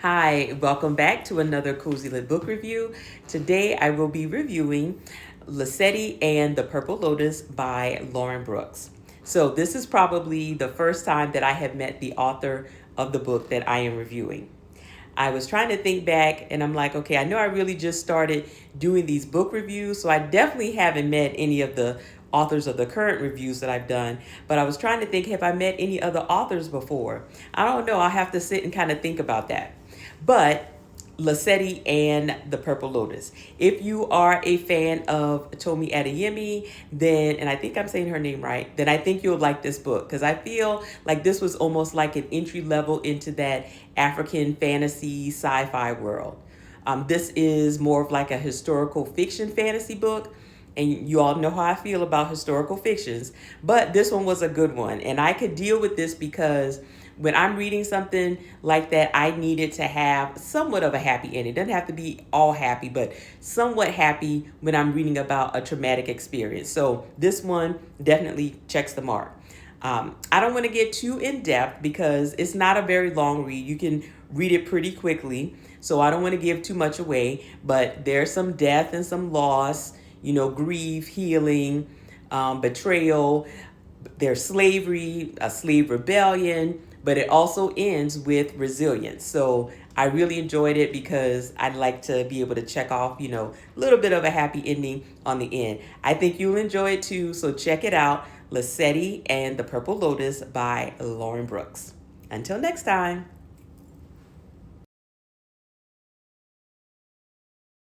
Hi, welcome back to another Cozy Lit book review. Today I will be reviewing Lesedi and the Purple Lotus by Lauren Brooks. So this is probably the first time that I have met the author of the book that I am reviewing. I was trying to think back and I'm like, okay, I know I really just started doing these book reviews, so I definitely haven't met any of the authors of the current reviews that I've done, but I was trying to think, have I met any other authors before? I don't know. I'll have to sit and kind of think about that. But Lesedi and the Purple Lotus. If you are a fan of Tomi Adeyemi, then, and I think I'm saying her name right, then I think you'll like this book because I feel like this was almost like an entry level into that African fantasy sci-fi world. This is more of like a historical fiction fantasy book. And you all know how I feel about historical fictions, but this one was a good one. And I could deal with this because when I'm reading something like that, I needed to have somewhat of a happy ending. It doesn't have to be all happy, but somewhat happy when I'm reading about a traumatic experience. So this one definitely checks the mark. I don't want to get too in depth because it's not a very long read. You can read it pretty quickly. So I don't want to give too much away, but there's some death and some loss, grief, healing, betrayal. There's slavery, a slave rebellion, but it also ends with resilience. So I really enjoyed it because I'd like to be able to check off, a little bit of a happy ending on the end. I think you'll enjoy it too. So check it out. Lesedi and the Purple Lotus by Lauren Brooks. Until next time.